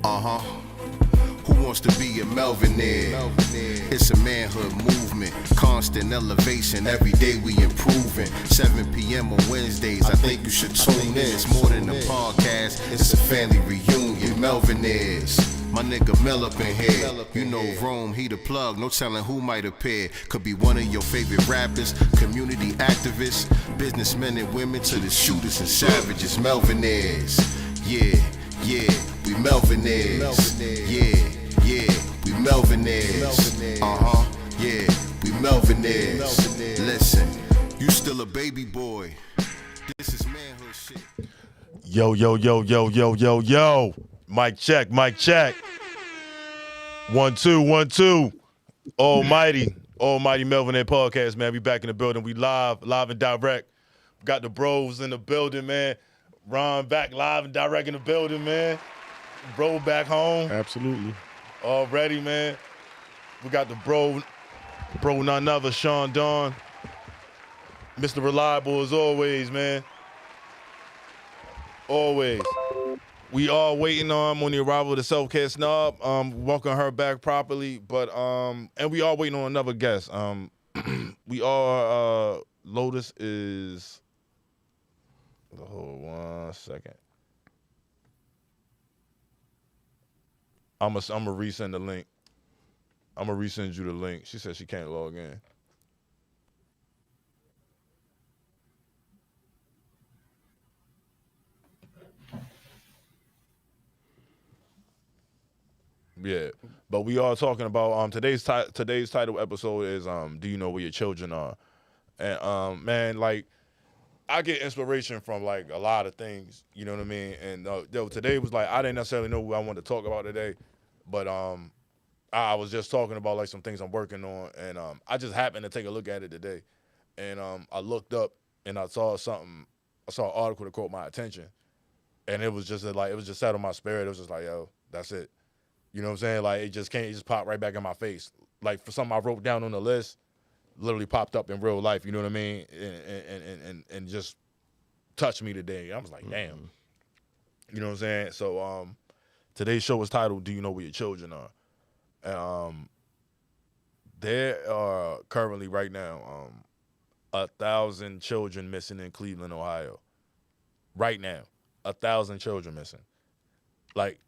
Who wants to be a Melvinaire? It's a manhood movement, constant elevation. Every day we improving. 7 p.m. on Wednesdays, I think you should tune in. It's more than a podcast, it's a family reunion. Melvinaires. My nigga Mel up in here. You know Rome, he the plug, no telling who might appear. Could be one of your favorite rappers, community activists, businessmen and women to the shooters and savages. Melvinaires. Yeah, we Melvinaires. Yeah, we Melvinaires. Yeah, we Melvinaires. Listen, you still a baby boy. This is manhood shit. Yo. Mic check. 1 2 1 2. Almighty Melvinaire Podcast, man. We back in the building. We live and direct. Got the bros in the building, man. Ron back live and direct in the building, man. Bro back home. Absolutely. Already, man. We got the bro none other, Sean Dawn. Mr. Reliable as always, man. Always. We are waiting on the arrival of the self-care snob. Welcome her back properly, but and we are waiting on another guest. We are Lotus is. Hold 1 second. I'm gonna resend the link. I'm gonna resend you the link. She said she can't log in. Yeah, but we are talking about today's title episode is do you know where your children are? And man, like I get inspiration from like a lot of things, you know what I mean? And today was like I didn't necessarily know what I wanted to talk about today, but I was just talking about like some things I'm working on, and I just happened to take a look at it today, and I looked up and I saw an article that caught my attention, and it was just sat on my spirit. It was just like, yo, that's it. You know what I'm saying? Like, it just popped right back in my face. Like, for something I wrote down on the list, literally popped up in real life, you know what I mean? And just touched me today. I was like, damn. You know what I'm saying? So, today's show is titled, Do You Know Where Your Children Are? And there are currently right now 1,000 children missing in Cleveland, Ohio. Right now, 1,000 children missing. Like,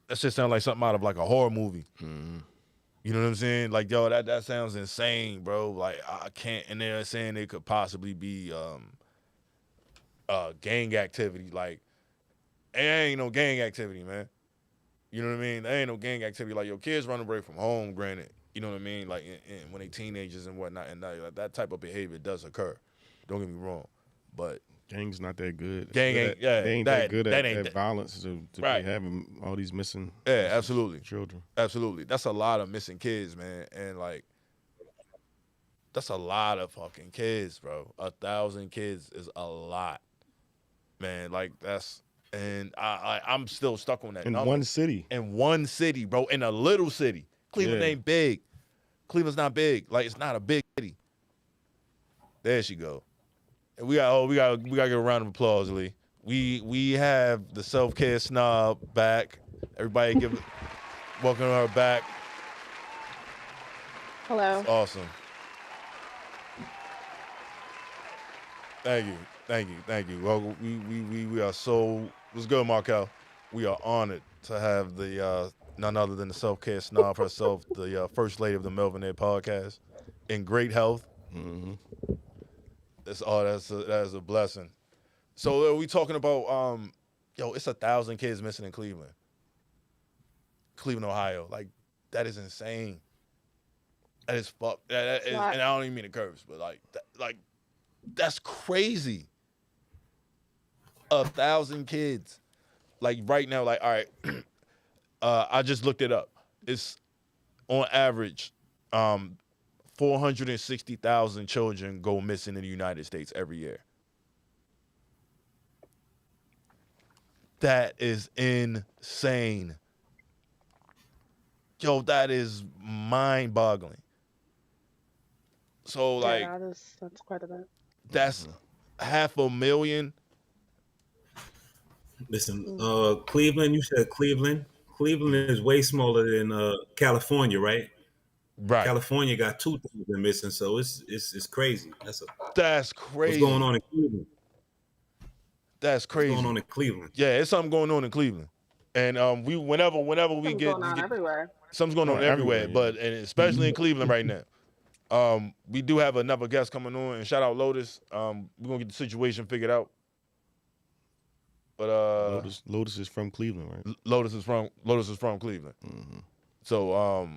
that shit sounds like something out of like a horror movie. Mm-hmm. You know what I'm saying? Like, yo, that sounds insane, bro. Like, I can't. And they're saying it could possibly be gang activity. Like, it ain't no gang activity, man. You know what I mean? There ain't no gang activity. Like, your kids run away from home, granted. You know what I mean? Like, and when they teenagers and whatnot, and that type of behavior does occur. Don't get me wrong, but gang's not that good. They ain't that good at violence to right. be having all these missing. Absolutely, children. Absolutely, that's a lot of missing kids, man, and like that's a lot of fucking kids, bro. 1,000 kids is a lot, man. Like that's, and I'm still stuck on that in number. one city. In one city, bro. In a little city. Cleveland ain't big. Cleveland's not big. Like it's not a big city. There she go. We got to give a round of applause, Lee. We have the self-care snob back. Everybody welcome her back. Hello. That's awesome. Thank you. Well, we are so. What's good, Markel? We are honored to have the none other than the self-care snob herself, the first lady of the Melvinaire Podcast, in great health. Mm-hmm. That's a blessing. So are we talking about it's 1,000 kids missing in Cleveland, Ohio. Like that is insane. That is fuck. That is, and I don't even mean to curse, but like that's crazy. 1,000 kids, like right now. Like all right, I just looked it up. It's on average. 460,000 children go missing in the United States every year. That is insane. Yo, that is mind-boggling. So, like... Yeah, that's quite a bit. That's 500,000 Listen, Cleveland. You said Cleveland. Cleveland is way smaller than California, right? Right. California got 2,000 missing, so it's crazy. That's What's going crazy. on in Cleveland? That's What's going crazy. on in Cleveland? Yeah, it's something going on in Cleveland, and we whenever we Something's going on everywhere. something's going on everywhere, but and especially in Cleveland right now. We do have another guest coming on, and shout out Lotus. We're gonna get the situation figured out. But Lotus is from Cleveland, right? Lotus is from Cleveland. Mm-hmm. So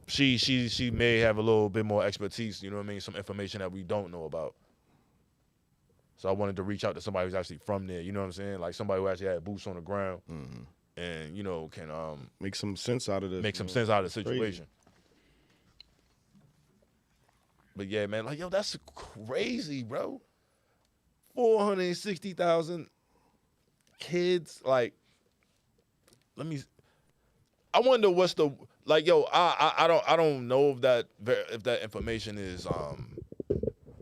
she may have a little bit more expertise, you know what I mean, some information that we don't know about. So I wanted to reach out to somebody who's actually from there, you know what I'm saying? Like somebody who actually had boots on the ground and, you know, can make some sense out of this. Make some sense out of the situation. But yeah, man, like, yo, that's crazy, bro. 460,000 kids, like, I wonder what's the, like, yo, I don't know if that information is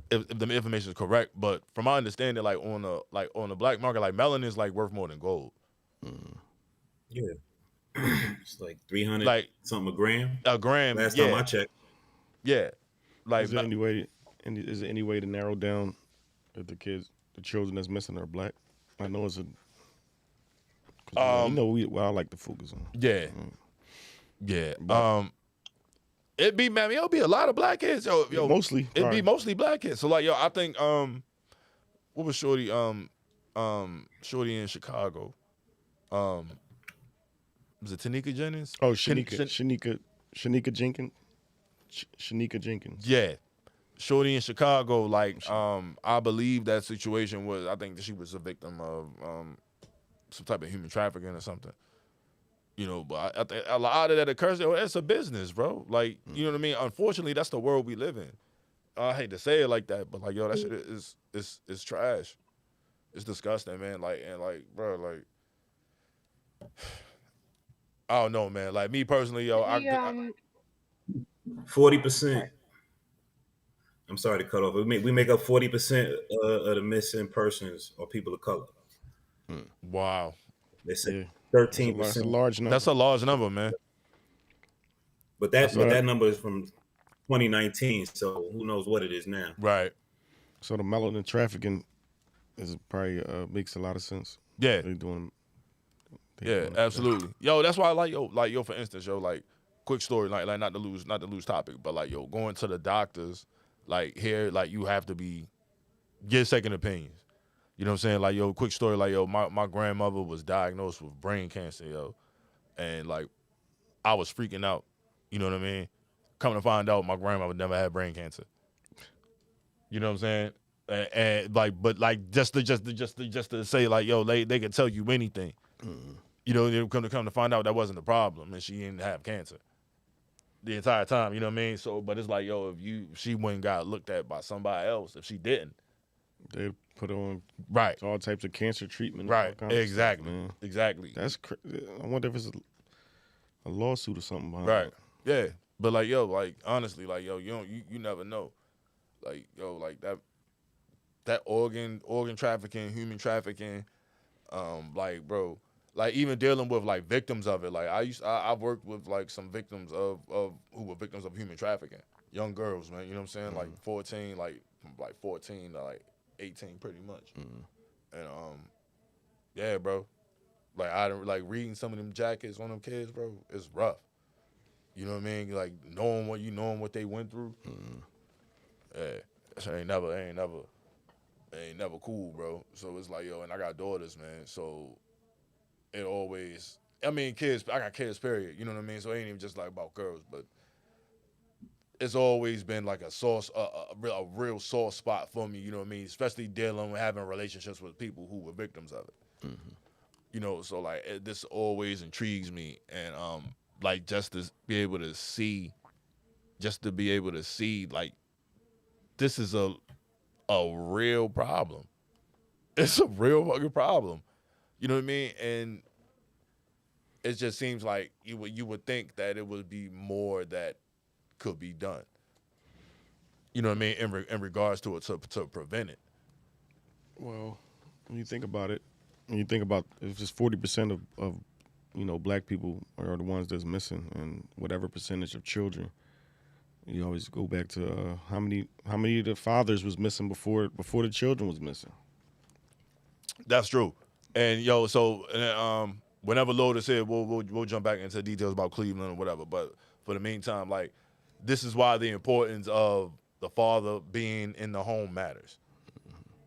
if the information is correct, but from my understanding, like on the black market, like melanin is like worth more than gold. Yeah, it's like 300 something a gram. A gram. Last time I checked. Yeah. Like, is there any way to narrow down if the children that's missing are black? I know it's what I like to focus on. Yeah. Yeah. It'd be a lot of black kids. Yo, mostly. It'd be mostly black kids. So like, yo, I think what was Shorty Shorty in Chicago? Was it Tanika Jennings? Oh, Shanika Jenkins. Shanika Jenkins. Yeah. Shorty in Chicago, like, I believe that situation was, I think that she was a victim of some type of human trafficking or something. You know, but I think a lot of that occurs, it's a business, bro. Like, you know what I mean? Unfortunately, that's the world we live in. I hate to say it like that, but like, yo, that shit is trash. It's disgusting, man. Like, and like, bro, like, I don't know, man. Like, me personally, yo, 40%. I'm sorry to cut off. We make up 40% of the missing persons or people of color. Wow. They say 13%. That's a large number. That's a large number, man. But that number is from 2019, so who knows what it is now. Right. So the melanin trafficking is probably makes a lot of sense. Yeah. Yeah, absolutely. Yo, that's why I like yo, for instance, yo, like, quick story, like not to lose topic, but like, yo, going to the doctors, like, here, like, you have to get second opinions. You know what I'm saying? Like, yo, quick story, like, yo, my grandmother was diagnosed with brain cancer, yo. And like, I was freaking out. You know what I mean? Coming to find out, my grandmother never had brain cancer. You know what I'm saying? And like, but like, just to say, like, yo, they can tell you anything. You know, they come to find out that wasn't the problem, and she didn't have cancer the entire time. You know what I mean? So, but it's like, yo, if she went and got looked at by somebody else, if she didn't, they put her on all types of cancer treatment. Right. Exactly. Exactly. That's I wonder if it's a lawsuit or something behind right. it. Yeah. But like, yo, like, honestly, like, yo, you never know. Like, yo, like that organ trafficking, human trafficking, like, bro, like, even dealing with like victims of it. Like, I've worked with like some victims of who were victims of human trafficking, young girls, man. You know what I'm saying? Like 14, like 14 to like 18, pretty much. And yeah, bro. Like, I don't like reading some of them jackets on them kids, bro. It's rough. You know what I mean? Like, knowing what they went through. Yeah, that ain't never cool, bro. So it's like, yo, and I got daughters, man. So it always, I mean, kids. I got kids, period. You know what I mean? So it ain't even just like about girls, but it's always been like a real sore spot for me. You know what I mean? Especially dealing with having relationships with people who were victims of it. You know, so like this always intrigues me, and like just to be able to see, like, this is a real problem. It's a real fucking problem. You know what I mean? And it just seems like you would think that it would be more that could be done. You know what I mean? In regards to it, to prevent it. Well, when you think about it, when you think about it's just 40% of black people are the ones that's missing, and whatever percentage of children. You always go back to how many of the fathers was missing before the children was missing. That's true. And whenever Lord is here, we'll jump back into details about Cleveland or whatever. But for the meantime, like, this is why the importance of the father being in the home matters.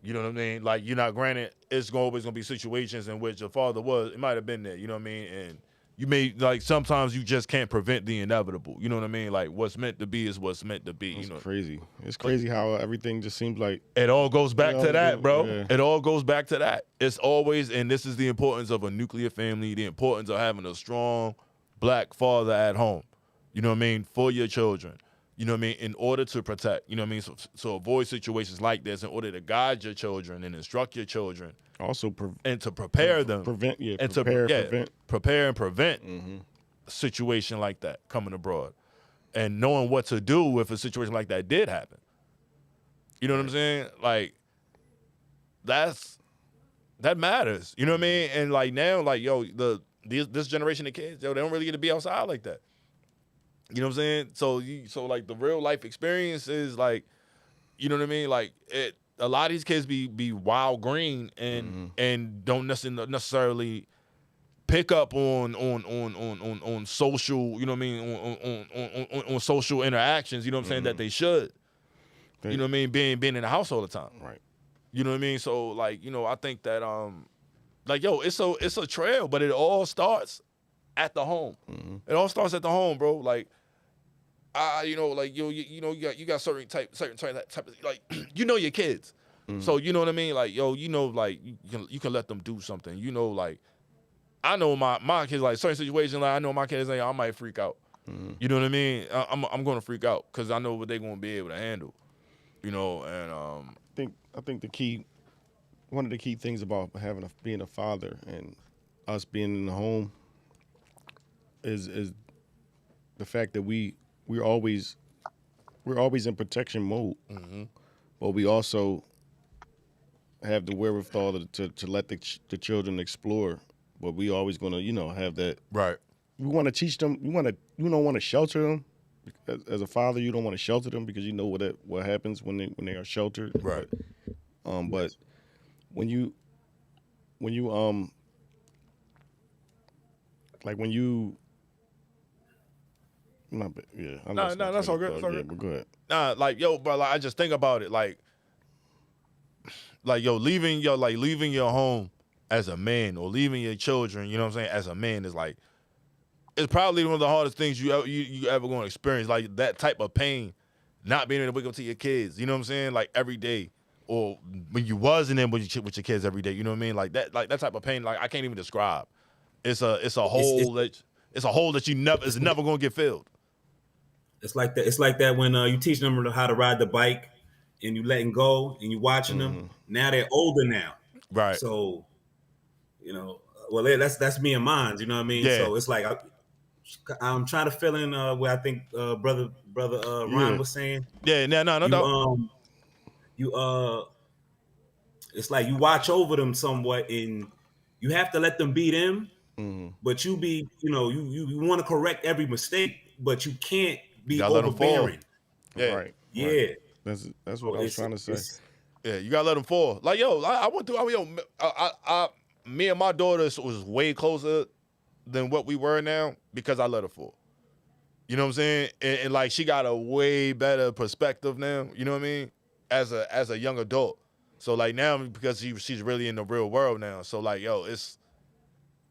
You know what I mean? Like, you're not granted, it's always gonna be situations in which the father it might have been there. You know what I mean? And you may, like, sometimes you just can't prevent the inevitable. You know what I mean? Like, what's meant to be is what's meant to be. It's crazy. It's crazy how everything just seems like it all goes back to that, bro. Yeah. It all goes back to that. It's always, and this is the importance of a nuclear family, the importance of having a strong black father at home. You know what I mean? For your children. You know what I mean? In order to protect. You know what I mean? So avoid situations like this in order to guide your children and instruct your children. Also, and to prepare them. Prevent. Prepare and prevent a situation like that coming abroad. And knowing what to do if a situation like that did happen. You know what I'm saying? Like, that matters. You know what I mean? And like now, like, this generation of kids, they don't really get to be outside like that. You know what I'm saying? So like the real life experience is like, you know what I mean? Like, a lot of these kids be wild green and don't necessarily pick up on social, you know what I mean, on social interactions, you know what I'm saying, that they should. You know what I mean, being in the house all the time. Right. You know what I mean? So like, I think that it's a trail, but it all starts at the home. It all starts at the home, bro. Like, you got certain type of, like, your kids. So you know what I mean? Like, like, you can let them do something. Like, I know my kids, like, certain situations, like, I know my kids, like, I might freak out. You know what I mean? I'm gonna freak out because I know what they're gonna be able to handle. And I think one of the key things about being a father and us being in the home is the fact that we're always in protection mode, but we also have the wherewithal to let the children explore. But we always gonna have that. Right. We want to teach them. You don't want to shelter them. As a father, you don't want to shelter them because you know what happens when they are sheltered. Right. But when you No, that's all good. That's all good. But go ahead. Nah, like, bro, like, I just think about it, like, leaving your home as a man or leaving your children, you know what I'm saying, as a man is like, it's probably one of the hardest things you ever going to experience, like that type of pain, not being able to wake up to your kids, you know what I'm saying, like every day, or when you wasn't in with your kids every day, you know what I mean, like that type of pain, like I can't even describe. It's a hole that is never going to get filled. It's like that. It's like that when you teach them how to ride the bike, and you letting go, and you watching them. Now they're older now, right? So, well, that's me and mine. You know what I mean? Yeah. So it's like I'm trying to fill in where I think brother Ryan was saying. Yeah, no. It's like you watch over them somewhat, and you have to let them be them. But you want to correct every mistake, but you can't be overbearing. Yeah. Right. Yeah. Right. That's what I was trying to say. Yeah, you gotta let them fall. Like, I went through. Me and my daughter was way closer than what we were now because I let her fall. You know what I'm saying? And like, she got a way better perspective now. You know what I mean? As a young adult. So like now, because she's really in the real world now. So like, it's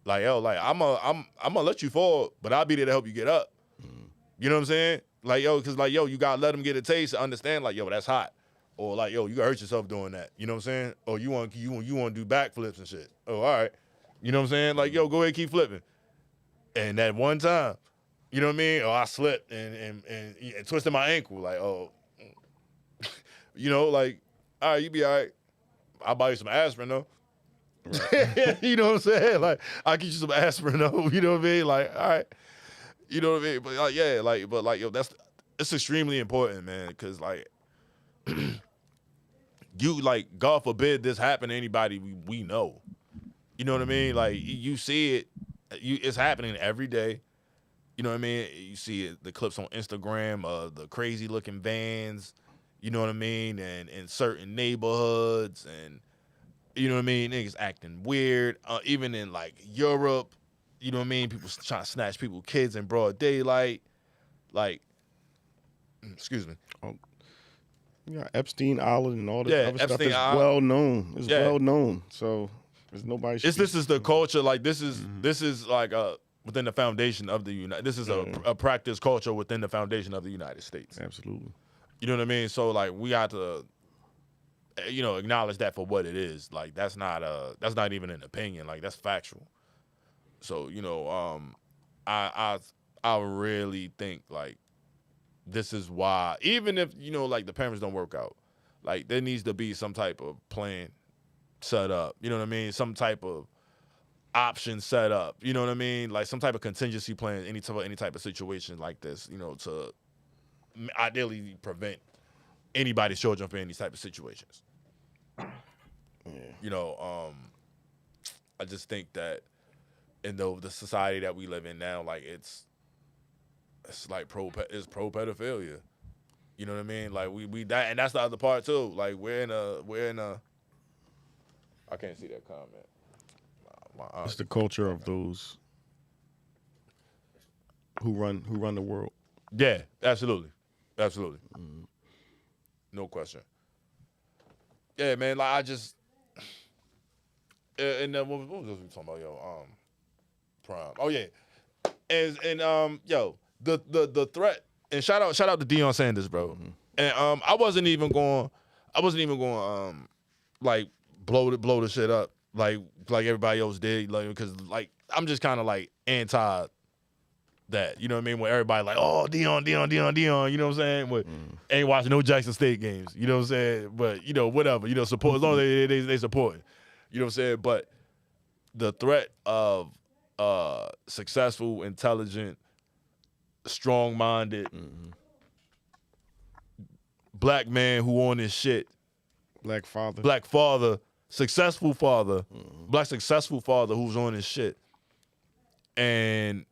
like, I'm gonna let you fall, but I'll be there to help you get up. You know what I'm saying? Like, because like, you gotta let them get a taste to understand, like, that's hot. Or like, you gotta hurt yourself doing that. You know what I'm saying? Or you want to do backflips and shit. Oh, all right. You know what I'm saying? Like, go ahead, keep flipping. And that one time, you know what I mean? Oh, I slipped and twisted my ankle. Like, like, all right, you be all right. I'll buy you some aspirin though. Right. You know what I'm saying? Like, I'll get you some aspirin though. You know what I mean? Like, all right. You know what I mean? But it's extremely important, man, because like, God forbid this happen to anybody we know. You know what I mean? Like you see it, it's happening every day. You know what I mean? You see it, the clips on Instagram of the crazy looking vans. You know what I mean? And in certain neighborhoods, and you know what I mean? Niggas acting weird. Even in like Europe, you know what I mean? People trying to snatch people's kids in broad daylight. Like, excuse me. Yeah, Epstein Island and all this other stuff Epstein is Island. well known. It's well known. So there's nobody. This is the culture. Like this is like within the foundation of the United. This is a practice culture within the foundation of the United States. Absolutely. You know what I mean? So like we got to, acknowledge that for what it is. Like that's not even an opinion. Like that's factual. So I really think like this is why, even if like the parents don't work out, like there needs to be some type of plan set up. You know what I mean? Some type of option set up. You know what I mean? Like some type of contingency plan, any type of situation like this. To ideally prevent anybody's children from any type of situations. Yeah. I just think that in the society that we live in now, like it's like pro pedophilia. You know what I mean? Like we that, and that's the other part too. Like we're in a I can't see that comment. It's the culture of those who run the world. Yeah, absolutely. Mm-hmm. No question. Yeah, man. Like I just, and then what was we talking about, Prime? Oh yeah, and the threat, and shout out to Deion Sanders, bro. Mm-hmm. And I wasn't even going like blow the shit up like everybody else did, like because like I'm just kind of like anti that, you know what I mean? Where everybody like, oh, Deion, you know what I'm saying? But ain't watching no Jackson State games, you know what I'm saying? But, whatever, support, as long as they support, you know what I'm saying? But the threat of successful, intelligent, strong-minded black man who on his shit. Black father, successful father, black successful father who's on his shit. And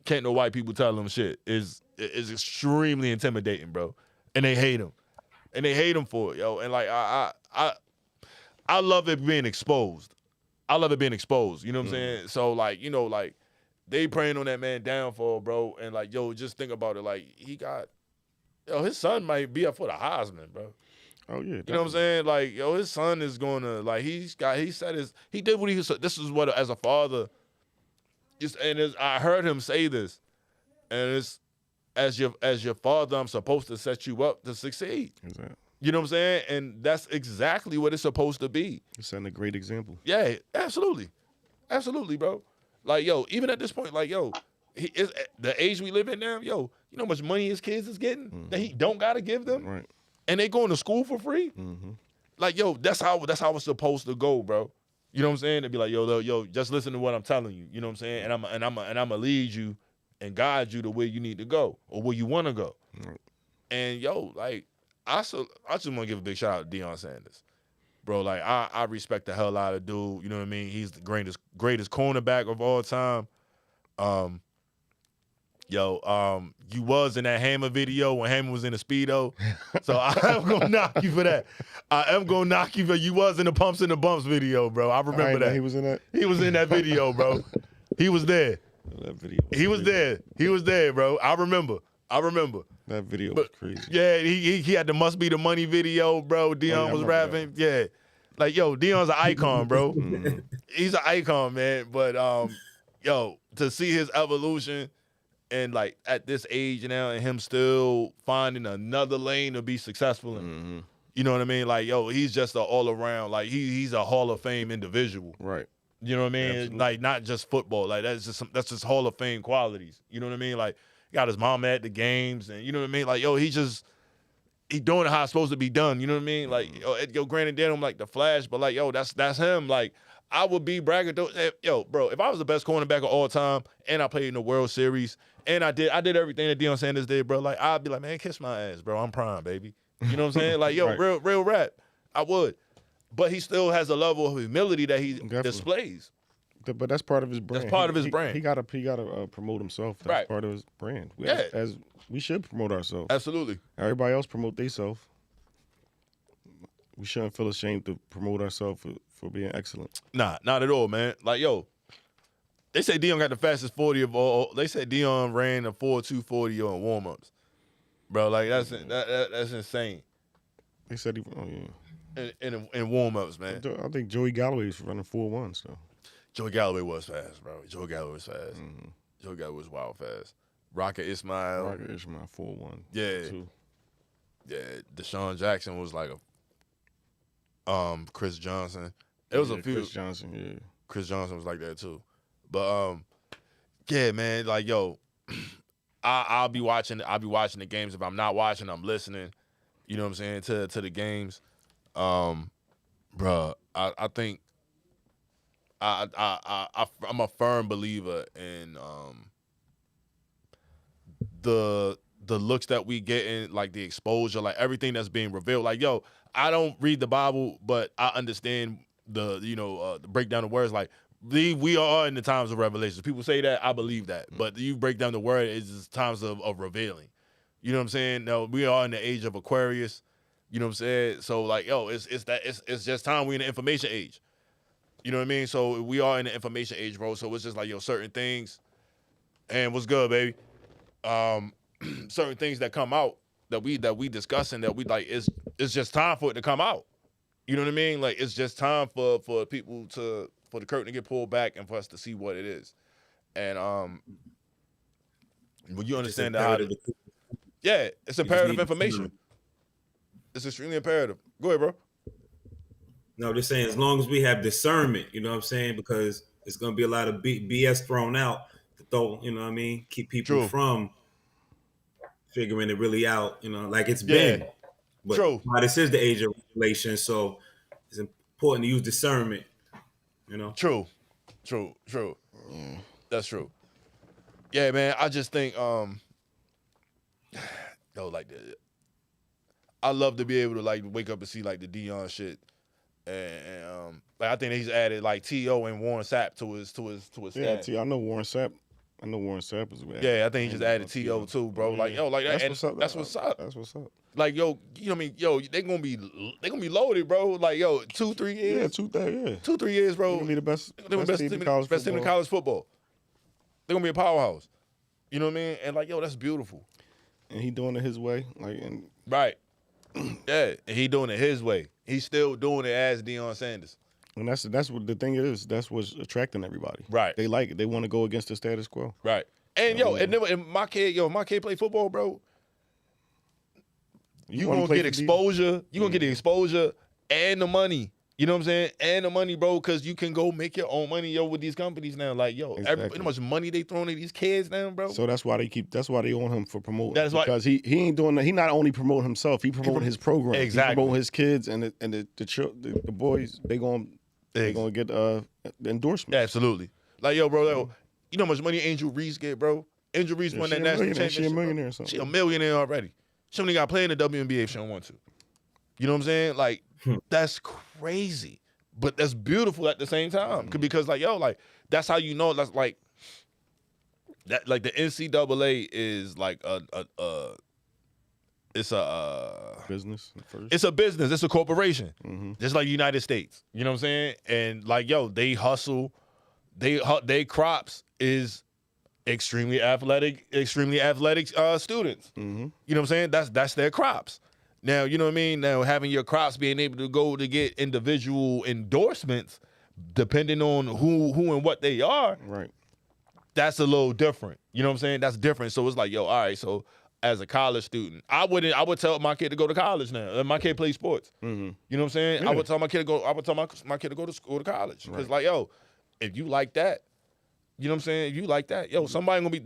can't no white people tell him shit is extremely intimidating, bro. And they hate him. And they hate him for it, yo. And like I love it being exposed. You know what I'm saying? So like, like they praying on that man downfall, bro. And like, yo, just think about it. Like his son might be up for the Heisman, bro. Oh yeah. You know what I'm saying? Like, his son is gonna like he did what he was. This is what as a father. I heard him say this, and it's as your father, I'm supposed to set you up to succeed. Exactly. You know what I'm saying? And that's exactly what it's supposed to be. You're setting a great example. Yeah, absolutely, bro. Like, even at this point, like, he is the age we live in now. You know how much money his kids is getting that he don't gotta give them, right? And they going to school for free. Mm-hmm. Like, that's how it's supposed to go, bro. You know what I'm saying? They'd be like, yo, just listen to what I'm telling you. You know what I'm saying? And I'm gonna lead you and guide you to where you need to go or where you want to go. Mm-hmm. And like I just want to give a big shout out to Deion Sanders, bro. Like I respect the hell out of dude. You know what I mean? He's the greatest cornerback of all time. You was in that Hammer video when Hammer was in the Speedo. So I am going to knock you for that. You was in the Pumps and the Bumps video, bro. I remember that. He was in that? He was in that video, bro. He was there. That video. He was there. He was there, bro. I remember. That video was crazy. Yeah, he had the Must Be the Money video, bro. Deion was rapping. That. Yeah. Like, Deion's an icon, bro. He's an icon, man. But, to see his evolution, and like at this age now, and him still finding another lane to be successful in, you know what I mean? Like, he's just an all around, like he's a Hall of Fame individual, right? You know what I mean? Absolutely. Like not just football, like that's just Hall of Fame qualities. You know what I mean? Like got his mom at the games, and you know what I mean? Like he doing it how it's supposed to be done. You know what I mean? Like granted, they don't like the flash, but like that's him. Like I would be bragging, bro. If I was the best cornerback of all time, and I played in the World Series. And I did everything that Deion Sanders did, bro. Like, I'd be like, man, kiss my ass, bro. I'm prime, baby. You know what I'm saying? Like, right. real rap. I would. But he still has a level of humility that he displays. But that's part of his brand. That's part of his brand. He gotta promote himself. That's Right. part of his brand. Yeah. As we should promote ourselves. Absolutely. Everybody else promote themselves. We shouldn't feel ashamed to promote ourselves for being excellent. Nah, not at all, man. Like, yo, they say Dion got the fastest 40 of all. They said Dion ran a 4.240 on warm-ups. Bro, like, that's insane. They said he, oh yeah. In warm-ups, man. I think Joey Galloway was running 4.1 still. Joey Galloway was fast, bro. Joey Galloway was fast. Mm-hmm. Joey Galloway was wild fast. Rocket Ismail. Rocket Ismail 4.1. Yeah. Too. Yeah. Deshaun Jackson was like a Chris Johnson. It was a few. Chris Johnson, yeah. Chris Johnson was like that too. But yeah, man, like yo, I'll be watching the games. If I'm not watching, I'm listening. You know what I'm saying, to the games. Bruh, I think I'm a firm believer in the looks that we get in, like the exposure, like everything that's being revealed. Like, yo, I don't read the Bible, but I understand the breakdown of words. Like, we are in the times of revelations. People say that, I believe that. But you break down the word, it's just times of revealing. You know what I'm saying? No, we are in the age of Aquarius. You know what I'm saying? So like, yo, it's just time. We in the information age. You know what I mean? So we are in the information age, bro. So it's just like, yo, certain things. And what's good, baby? Certain things that come out that we discussing, that we like, it's just time for it to come out. You know what I mean? Like, it's just time for people for the curtain to get pulled back and for us to see what it is. And when you understand that, yeah, it's imperative information. It's extremely imperative. Go ahead, bro. No, just saying, as long as we have discernment, you know what I'm saying? Because it's going to be a lot of BS thrown out to throw, you know what I mean? Keep people from figuring it really out, you know, like it's been. But now this is the age of revelation, so it's important to use discernment, you know? True. That's true. Yeah, man, I just think, like, I love to be able to, like, wake up and see, like, the Dion shit. And like, I think that he's added, like, T.O. and Warren Sapp to his stat. Yeah, I know Warren Sapp. Was bad. Yeah, I think he just added T.O. too, bro. Yeah. Like, yo, like that. That's what's up. That's what's up. Like, yo, you know what I mean? Yo, they gonna be loaded, bro. Like, yo, 2-3 years. Yeah, 2-3 years, bro. They're gonna be the best team in college football. They're gonna be a powerhouse. You know what I mean? And like, yo, that's beautiful. And he doing it his way, right. Yeah, and he doing it his way. He's still doing it as Deion Sanders. And that's what the thing is. That's what's attracting everybody. Right. They like it. They want to go against the status quo. Right. And and my kid play football, bro. You gonna get exposure. You gonna get the exposure and the money. You know what I'm saying? And the money, bro, because you can go make your own money, yo, with these companies now. Like, yo, how much money they throwing at these kids now, bro. So that's why they own him for promoting. That's why, because he ain't doing that. He not only promoting himself, he promoting his program. Exactly. He promoting his kids and the boys. They gonna get endorsement. Absolutely. Like, yo, bro, you know how much money Angel Reese get, bro? Angel Reese won that national championship. She a millionaire or something. She a millionaire already. She only got playing in the WNBA if she don't want to. You know what I'm saying? Like, that's crazy, but that's beautiful at the same time. Because like, yo, like, that's how you know. That's like that. Like, the NCAA is like it's a business first. It's a business. It's a corporation. Just like the United States. You know what I'm saying? And like, yo, they hustle. They crops is extremely athletic students. You know what I'm saying? That's their crops. Now, you know what I mean? Now, having your crops being able to go to get individual endorsements, depending on who and what they are, right? That's a little different. You know what I'm saying? That's different. So it's like, yo, all right. So as a college student, I would tell my kid to go to college now. My kid plays sports. You know what I'm saying? Yeah. I would tell my kid to go to school to college. Because like, yo, if you like that, you know what I'm saying? If you like that, yo, they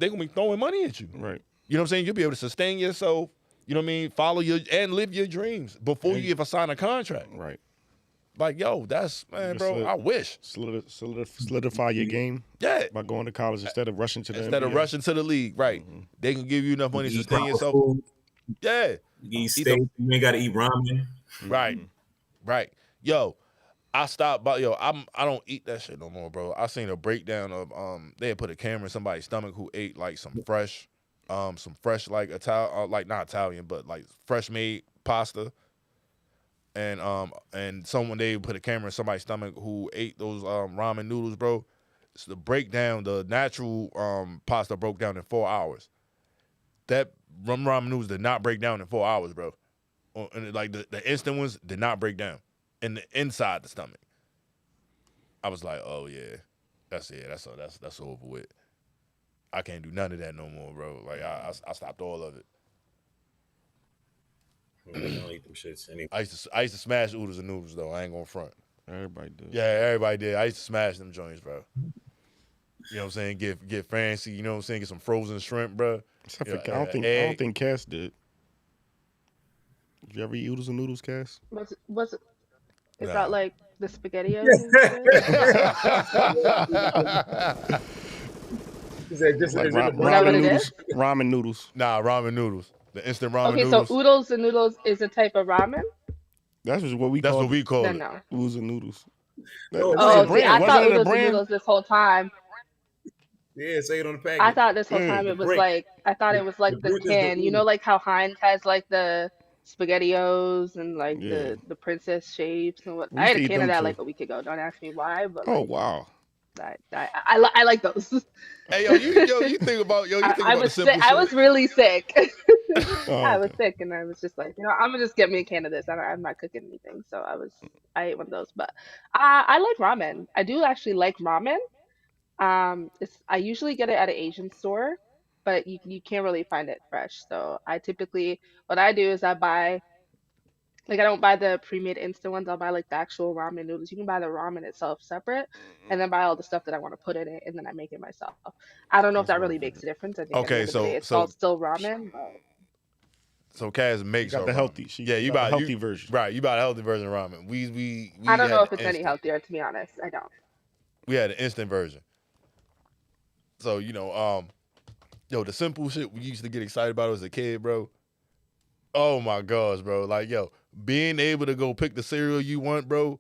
gonna be throwing money at you. Right. You know what I'm saying? You'll be able to sustain yourself. You know what I mean? Follow and live your dreams before you ever sign a contract. Right. Like, yo, that's, man, bro, I wish. Solidify your game. Yeah. By going to college instead of rushing to the Instead NBA. of rushing to the league, right. They can give you enough money to sustain yourself. Yeah. You eat steak, you ain't got to eat ramen. Right. Right. Yo, I stopped by I don't eat that shit no more, bro. I seen a breakdown of they had put a camera in somebody's stomach who ate like some fresh like Italian like not Italian but like fresh made pasta. And someone they put a camera in somebody's stomach who ate those ramen noodles, bro. So the natural pasta broke down in 4 hours. That ramen noodles did not break down in 4 hours, bro. And like the instant ones did not break down in the inside the stomach. I was like, oh yeah, that's over with. I can't do none of that no more, bro. Like I stopped all of it. I don't eat them shits anyway. I used to smash oodles and noodles though. I ain't gonna front. Everybody did. Yeah, everybody did. I used to smash them joints, bro. You know what I'm saying? Get fancy. You know what I'm saying? Get some frozen shrimp, bro. Except for I don't think Cass did. Did you ever eat oodles and noodles, Cass? Was it? Is that like the SpaghettiOs? Is that just like ramen noodles? Ramen noodles. Nah, ramen noodles. The instant ramen noodles. Okay, so oodles and noodles is a type of ramen? That's what we call it. No. Oodles and noodles. See, I thought oodles and noodles this whole time. Yeah, say it on the package. I thought this whole time it was like the can. You know, like how Heinz has like the SpaghettiOs and like the princess shapes and what. I had a can of that like a week ago. Don't ask me why, but wow. I like those. Hey you think about the simple shit. I was really sick. I was sick and I was just like, I'm gonna just get me a can of this. I'm not cooking anything, so I ate one of those. But I like ramen. I do actually like ramen. I usually get it at an Asian store, but you can't really find it fresh. So what I do is I buy. Like I don't buy the pre-made instant ones. I'll buy like the actual ramen noodles. You can buy the ramen itself separate, and then buy all the stuff that I want to put in it, and then I make it myself. I don't know if that really makes a difference. I think okay, it's all still ramen. But... So Kaz makes the healthy. You buy the healthy version, right? You buy the healthy version of ramen. We I don't know if it's any healthier, to be honest. I don't. We had an instant version. So the simple shit we used to get excited about as a kid, bro. Oh my gosh, bro! Like being able to go pick the cereal you want, bro,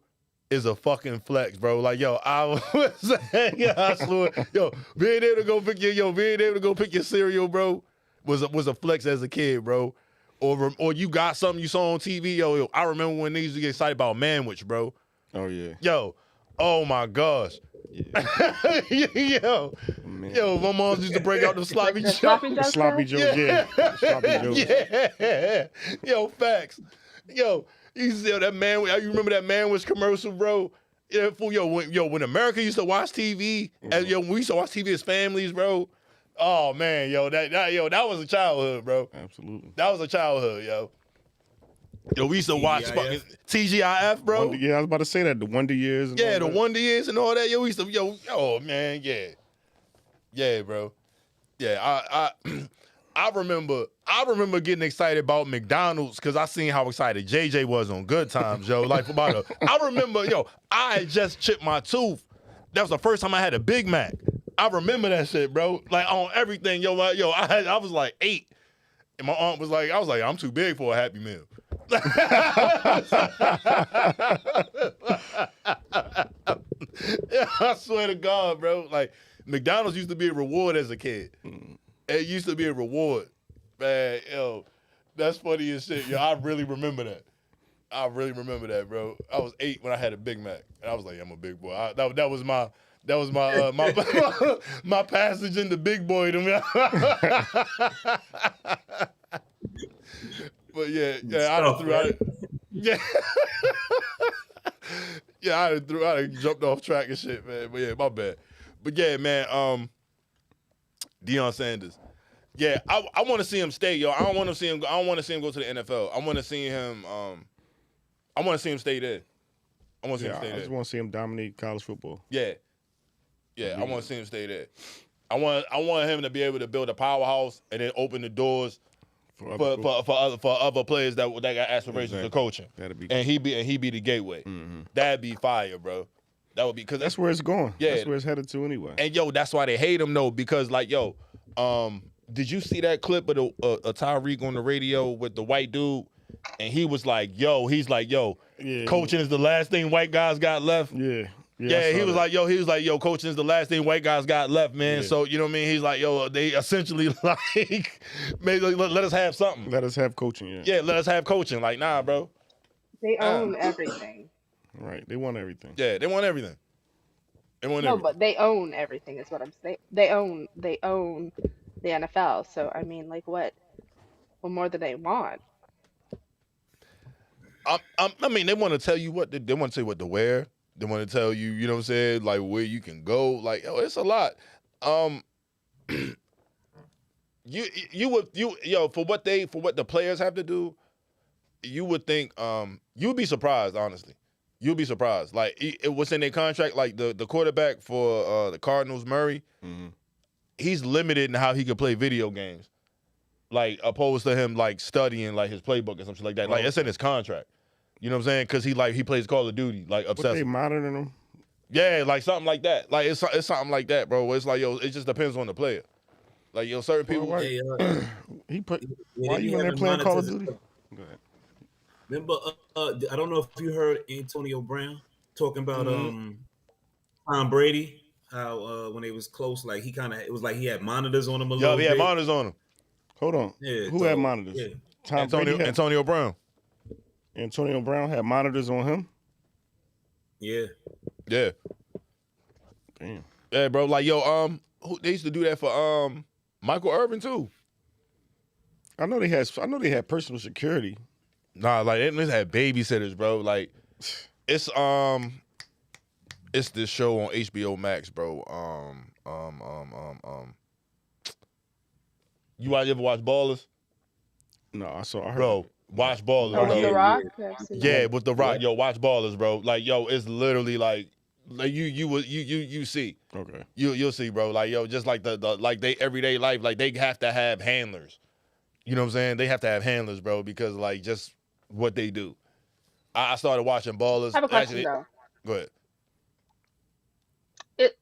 is a fucking flex, bro. Like, I was saying, I swear, being able to go pick your cereal, bro, was a flex as a kid, bro. Or you got something you saw on TV, I remember when they used to get excited about Manwich, bro. Oh yeah. Oh my gosh. Yeah. My mom used to break out the sloppy joe. Sloppy joe, yeah. Sloppy joe. Yeah. Facts. You see that man? You remember that Manwich commercial, bro? Yeah, when America used to watch TV, and we used to watch TV as families, bro. Oh man, that was a childhood, bro. Absolutely. That was a childhood, we used to watch fucking TGIF, bro. I was about to say that, the Wonder Years. And the Wonder Years and all that. We used to, oh man, yeah. Yeah, bro. Yeah, I remember getting excited about McDonald's because I seen how excited JJ was on Good Times, Like I remember, I had just chipped my tooth. That was the first time I had a Big Mac. I remember that shit, bro. Like on everything, I was like 8. And my aunt was like, I'm too big for a Happy Meal. I swear to God, bro. Like McDonald's used to be a reward as a kid. It used to be a reward, man. That's funny as shit. I really remember that. Bro. I was 8 when I had a Big Mac, and I was like, I'm a big boy. That was my my passage into big boy to me. But I done threw out. Yeah, I done jumped off track and shit, man. But my bad. But man, Deion Sanders. Yeah, I want to see him stay, I don't want to see him go to the NFL. I want to see him. I want to see him stay there. I want to see him stay there. I just want to see him dominate college football. Yeah. I want to see him stay there. I want him to be able to build a powerhouse and then open the doors for other players that got aspirations of coaching. That'd be and he be the gateway. Mm-hmm. That'd be fire, bro. That would be because that's where it's going. Yeah, that's where it's headed to anyway. And that's why they hate him though, because did you see that clip of a Tyreek on the radio with the white dude? and he was like, yo, Yeah, coaching is the last thing white guys got left. Yeah. Yeah, he was like, yo, coaching is the last thing white guys got left, man. Yeah. So, you know what I mean? He's like, yo, they essentially like, maybe let us have something. Let us have coaching, yeah. Yeah, let us have coaching. Like, nah, bro. They own everything. Right. They want everything. Yeah, they want everything. They want No, everything. but they own everything is what I'm saying. They own the NFL. So I mean, like what more do they want? I mean, they want to tell you what they want to tell you what to wear. They want to tell you, you know what I'm saying, like where you can go. Like, oh, it's a lot. For what the players have to do, you would think you'd be surprised, honestly. You'll be surprised. Like it was in their contract, like the quarterback for the Cardinals, Murray, he's limited in how he can play video games. Like opposed to him like studying like his playbook or something like that. Like it's in his contract. You know what I'm saying? Because he plays Call of Duty, like obsessed. But they monitoring him? Yeah, like something like that. Like it's something like that, bro. It's like, yo, it just depends on the player. Like, yo, certain people. Why you in there playing Call of Duty? Go ahead. Remember, I don't know if you heard Antonio Brown talking about Tom Brady, how when they was close, like it was like he had monitors on him a little bit. He had monitors on him. Hold on. Yeah, Who had monitors? Yeah. Antonio Brown. Antonio Brown had monitors on him? Yeah. Yeah. Damn. Yeah, bro. Like, yo, they used to do that for Michael Irvin too. I know they had personal security. Nah, like they had babysitters, bro. Like it's this show on HBO Max, bro. You ever watch Ballers? No, I heard. Bro, watch Ballers. Oh, with The Rock? Yeah, with The Rock. Yo, watch Ballers, bro. Like, yo, it's literally like you see. Okay. You'll see, bro. Like, yo, just like the like they everyday life, like they have to have handlers. You know what I'm saying? They have to have handlers, bro, because like just what they do. I started watching Ballers. I have a question though. Go ahead.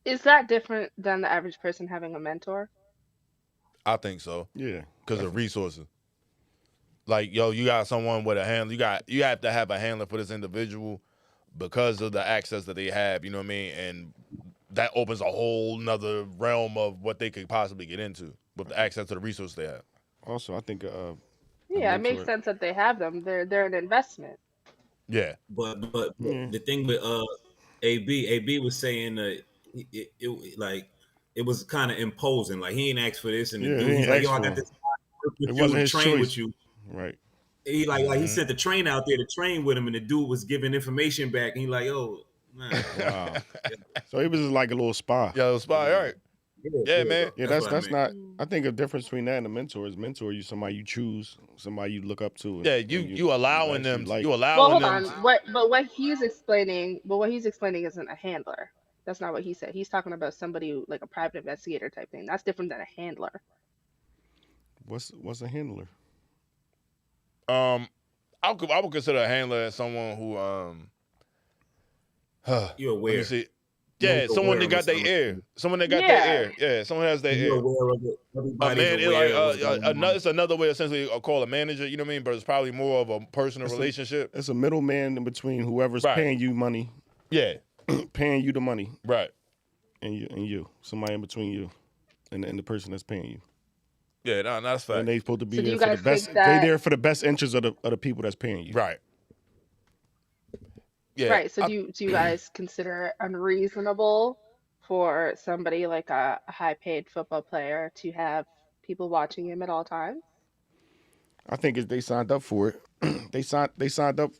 Is that different than the average person having a mentor? I think so. Yeah. Because of resources. Like, yo, you got someone with a handler. You have to have a handler for this individual because of the access that they have, you know what I mean? And that opens a whole nother realm of what they could possibly get into with the access to the resources they have. Also, I think yeah, it makes sense that they have them. They're an investment. Yeah. But the thing with AB was saying it was kind of imposing. Like he ain't asked for this, and the dude, he's like, yo, I got this. It wasn't his train choice. With you. Right. He like he sent the train out there to train with him, and the dude was giving information back, and he like, oh, man. Wow. So he was just like a little spy. Yeah, a little spy, all right. Yeah, man. Yeah, that's not. I think a difference between that and a mentor is you somebody you choose, somebody you look up to. Yeah, you allowing them. Like, you allowing well, hold them. on. What he's explaining isn't a handler. That's not what he said. He's talking about somebody like a private investigator type thing. That's different than a handler. What's a handler? I would consider a handler as someone who you're aware. Let me see. Yeah, someone that got their ear. Someone that got their ear. Yeah, someone has their ear. You're aware of it. Everybody's It's another way essentially call a manager, you know what I mean? But it's probably more of a personal relationship. It's a middleman in between whoever's paying you money. Yeah. Paying you the money. Right. And you. Somebody in between you and the person that's paying you. Yeah, that's fact. And they supposed to be So there for the best. They there for the best interests of the people that's paying you. Right. Yeah. Right. So do you guys consider it unreasonable for somebody like a high-paid football player to have people watching him at all times? I think they signed up for it. They signed up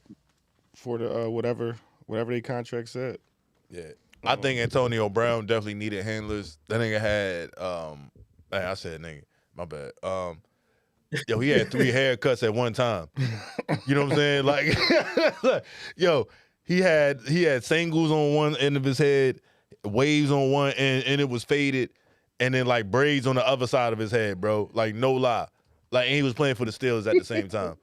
for the whatever their contract said. Yeah. I think Antonio Brown definitely needed handlers. That nigga had I said nigga. My bad. Yo, he had 3 haircuts at one time. You know what I'm saying? Like, yo, he had singles on one end of his head, waves on one end, and it was faded, and then like braids on the other side of his head, bro. Like, no lie. Like, and he was playing for the Steelers at the same time.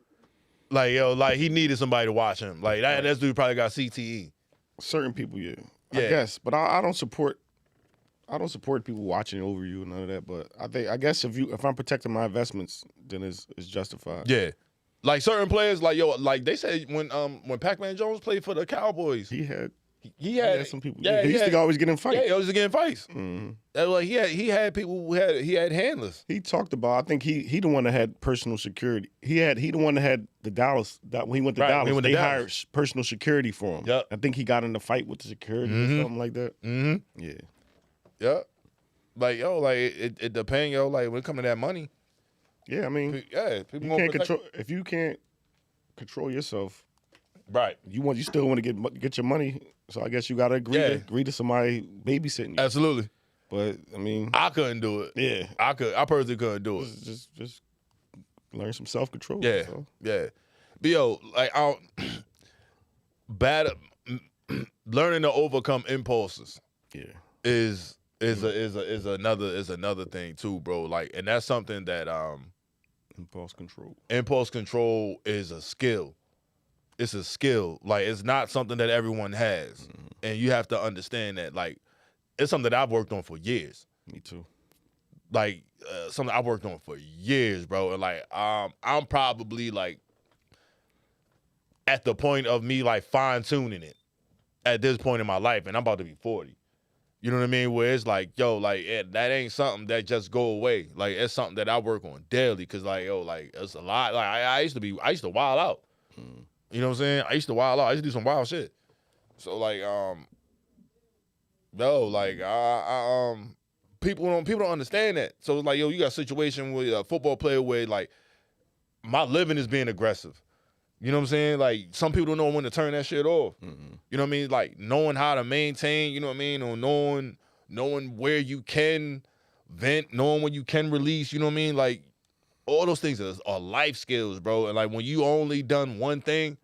Like, yo, like he needed somebody to watch him. Like that dude probably got CTE. Certain people, yeah. I guess, but I don't support people watching over you and none of that. But I guess if I'm protecting my investments, then it's justified. Yeah. Like certain players, like like they said when Pac-Man Jones played for the Cowboys, He had some people. Yeah, he used to always get in fights. Yeah, he always get in fights. Mm-hmm. Like he had people who had handlers. He talked about. I think he the one that had personal security. He the one that had the Dallas. That when he went to Dallas, they hired personal security for him. Yep. I think he got in a fight with the security or something like that. Mm-hmm. Yeah. Yep. Like it depends, like when it comes to that money. Yeah, I mean, people you can't control if you can't control yourself. Right. You still want to get your money, so I guess you got to agree to somebody babysitting you. Absolutely. But I mean, I couldn't do it. Yeah, I personally couldn't do it. Just learn some self control. Yeah, so. Yeah. But like learning to overcome impulses. Yeah. Is another thing too, bro. Like, and that's something that impulse control. Impulse control is a skill. It's a skill. Like, it's not something that everyone has, and you have to understand that. Like, it's something that I've worked on for years. Me too. Like, something I've worked on for years, bro. And like, I'm probably like at the point of me like fine tuning it at this point in my life, and I'm about to be 40. You know what I mean? Where it's like, that ain't something that just go away. Like, it's something that I work on daily. Cause like, it's a lot. Like, I used to wild out. You know what I'm saying? I used to wild out. I used to do some wild shit. So like, people don't understand that. So it's like, you got a situation with a football player where like, my living is being aggressive. You know what I'm saying? Like, some people don't know when to turn that shit off. Mm-hmm. You know what I mean? Like, knowing how to maintain, you know what I mean? Or knowing where you can vent, knowing when you can release, you know what I mean? Like, all those things are life skills, bro. And like, when you only done one thing,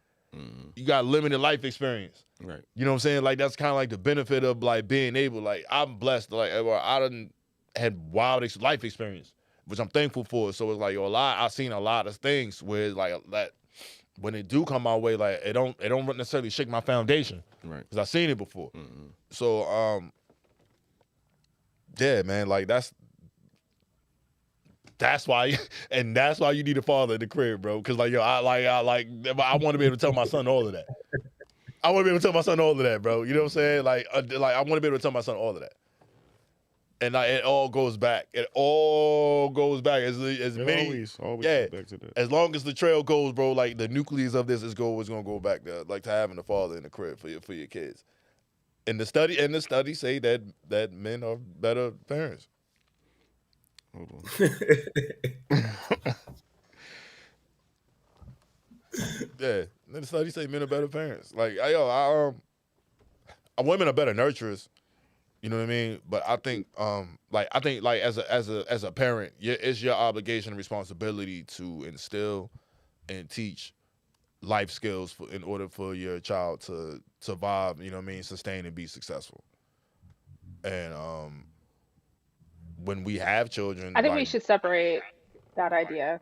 you got limited life experience. Right. You know what I'm saying? Like, that's kind of like the benefit of like being able, like, I'm blessed. Like, I done had wild life experience, which I'm thankful for. So it's like, I've seen a lot of things where it's like that. When it do come my way, like it don't necessarily shake my foundation, right? Because I've seen it before. So, yeah, man, like that's why, and that's why you need a father in the crib, bro. Because like, I want to be able to tell my son all of that. I want to be able to tell my son all of that, bro. You know what I'm saying? Like I want to be able to tell my son all of that. And like, it all goes back. It all goes back. As many, always goes back to that. As long as the trail goes, bro, like the nucleus of this is always gonna go back to like to having a father in the crib for your kids. And the study say that men are better parents. Hold on. Yeah, the study say men are better parents. Like women are better nurturers. You know what I mean? But I think, as a parent, it's your obligation and responsibility to instill and teach life skills in order for your child to survive. You know what I mean? Sustain and be successful. And when we have children, I think we should separate that idea.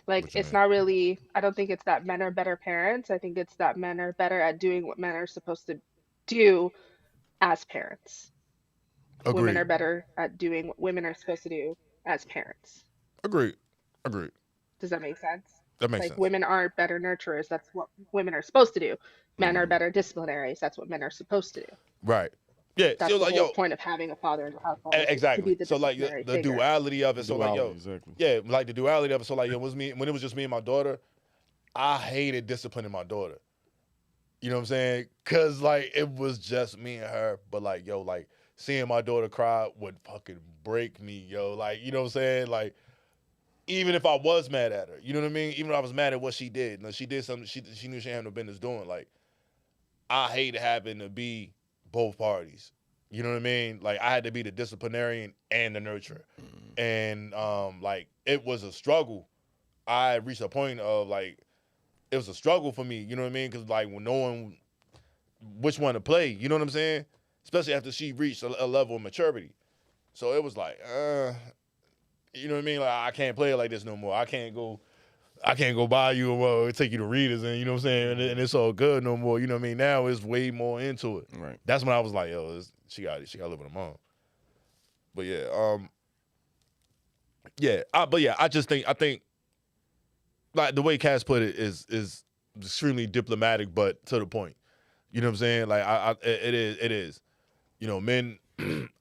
Like, it's not really. I don't think it's that men are better parents. I think it's that men are better at doing what men are supposed to do as parents. Agreed. Women are better at doing what women are supposed to do as parents. Agreed. Does that make sense? That makes sense. Like, women aren't better nurturers. That's what women are supposed to do. Men are better disciplinaries. That's what men are supposed to do. Right. Yeah. That's the whole point of having a father in the household. Exactly. To be so like the duality of it. So like exactly. Yeah, like the duality of it. So like it was me when it was just me and my daughter. I hated disciplining my daughter. You know what I'm saying? Cause like it was just me and her. But like like seeing my daughter cry would fucking break me, Like, you know what I'm saying? Like, even if I was mad at her, you know what I mean? Even if I was mad at what she did. She did something she knew she had no business doing. Like, I hated having to be both parties. You know what I mean? Like, I had to be the disciplinarian and the nurturer. And like, it was a struggle. I reached a point of like, it was a struggle for me, you know what I mean? Because like, when knowing which one to play, you know what I'm saying? Especially after she reached a level of maturity. So it was like, you know what I mean? Like, I can't play it like this no more. I can't go buy you or take you to Readers and, you know what I'm saying? And it's all good no more. You know what I mean? Now it's way more into it. Right. That's when I was like, she got to live with her mom. But yeah, I think like the way Cass put it is extremely diplomatic, but to the point. You know what I'm saying? Like it is. You know, men.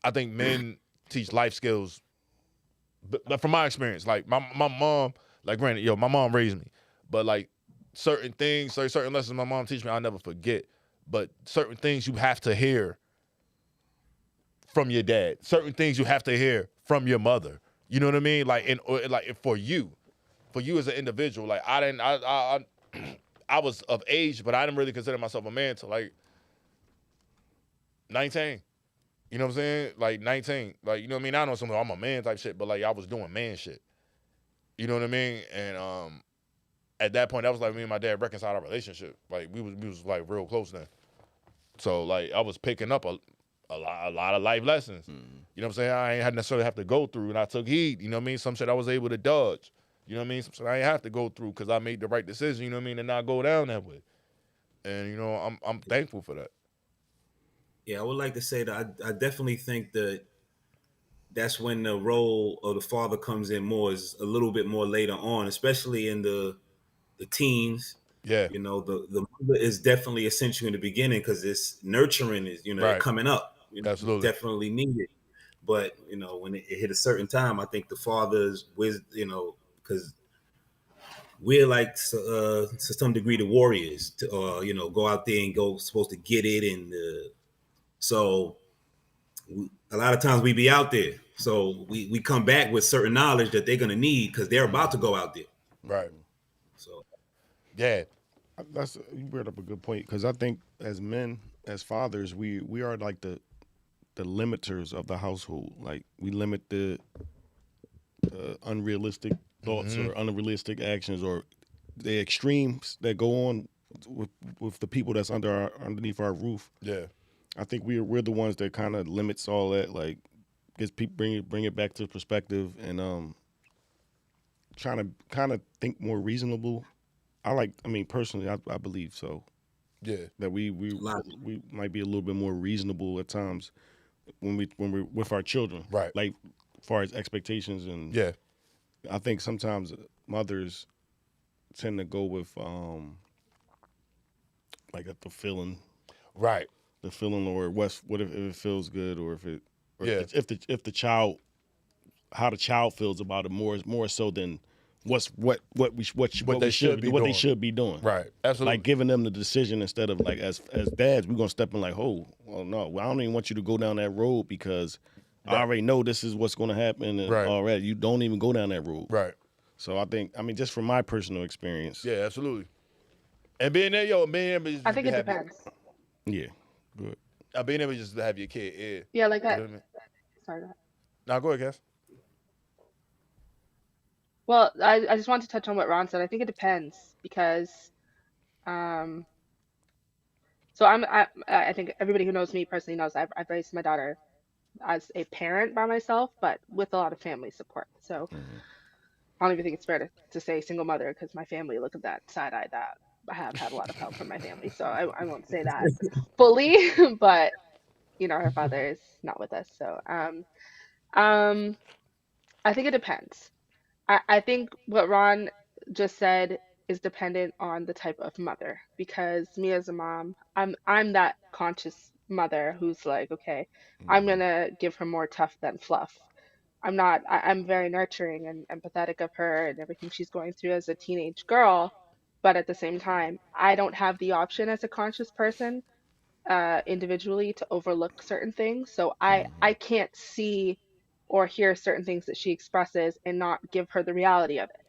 I think men teach life skills. But from my experience, like my mom, like granted, my mom raised me, but like certain things, certain lessons my mom teach me, I'll never forget. But certain things you have to hear from your dad. Certain things you have to hear from your mother. You know what I mean? Like for you as an individual, like I was of age, but I didn't really consider myself a man till like 19. You know what I'm saying? Like 19. Like, you know what I mean? I know something, I'm a man type shit, but like I was doing man shit. You know what I mean? And at that point, that was like me and my dad reconciled our relationship. Like we was like real close then. So like I was picking up a lot of life lessons. Mm-hmm. You know what I'm saying? I ain't had necessarily have to go through, and I took heed. You know what I mean? Some shit I was able to dodge. You know what I mean? Some shit I ain't have to go through because I made the right decision. You know what I mean? And not go down that way. And you know, I'm thankful for that. Yeah, I would like to say that I definitely think that that's when the role of the father comes in more, is a little bit more later on, especially in the teens. Yeah. You know, the mother is definitely essential in the beginning because this nurturing is, right. coming up. Absolutely. It's definitely needed. But, when it hit a certain time, I think the father's with, because we're like to some degree the warriors to go out there and supposed to get it, and so a lot of times we be out there, so we come back with certain knowledge that they're gonna need because they're about to go out there. Right. So yeah, you brought up a good point, because I think as men, as fathers, we are like the limiters of the household. Like we limit the unrealistic thoughts or unrealistic actions or the extremes that go on with the people that's underneath our roof. Yeah, I think we're the ones that kind of limits all that. Like, gets people bring it back to perspective and trying to kind of think more reasonable. Personally, I believe so. Yeah, that we might be a little bit more reasonable at times when we're with our children. Right. Like, as far as expectations and yeah. I think sometimes mothers tend to go with like at the feeling. Right. The feeling, or what if it feels good, or if it, or yeah. if the child, how the child feels about it more so than what they should be doing. Right. Absolutely. Like giving them the decision instead of like as dads, we're gonna step in like, oh, well, no, I don't even want you to go down that road because I already know this is what's gonna happen, and already you don't even go down that road. Right. So I think, just from my personal experience. Yeah, absolutely. And being there, man, I think it depends. Yeah. Good. Being able just to have your kid, yeah, like that. You know what I mean? Sorry. Now go ahead, Cass. Well, I just want to touch on what Ron said. I think it depends because, so I think everybody who knows me personally knows I've raised my daughter as a parent by myself, but with a lot of family support. So I don't even think it's fair to say single mother, because my family look at that side eye that I have had a lot of help from my family. So I won't say that fully, but her father is not with us. So I think it depends. I think what Ron just said is dependent on the type of mother, because me as a mom, I'm that conscious mother who's like, okay, I'm gonna give her more tough than fluff. I'm very nurturing and empathetic of her and everything she's going through as a teenage girl, but at the same time, I don't have the option as a conscious person individually to overlook certain things. So I can't see or hear certain things that she expresses and not give her the reality of it.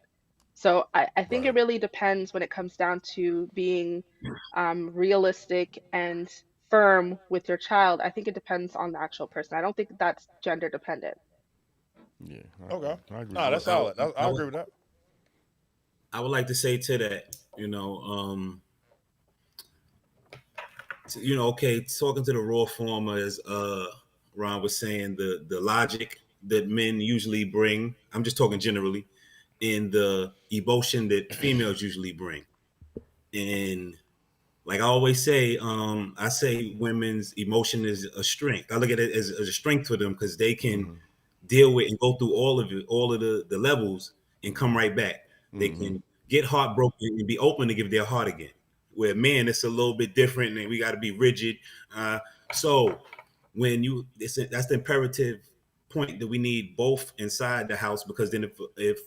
So I think it really depends when it comes down to being realistic and firm with your child. I think it depends on the actual person. I don't think that's gender dependent. Yeah. Okay. I agree. No, that's solid. I agree with that. I would like to say to that, okay, talking to the raw form, as Ron was saying, the logic that men usually bring, I'm just talking generally, and the emotion that females usually bring. And like I always say, I say women's emotion is a strength. I look at it as a strength for them, because they can deal with and go through all of the levels and come right back. They can get heartbroken and be open to give their heart again. Where men, it's a little bit different, and we got to be rigid. So when that's the imperative point that we need both inside the house, because then if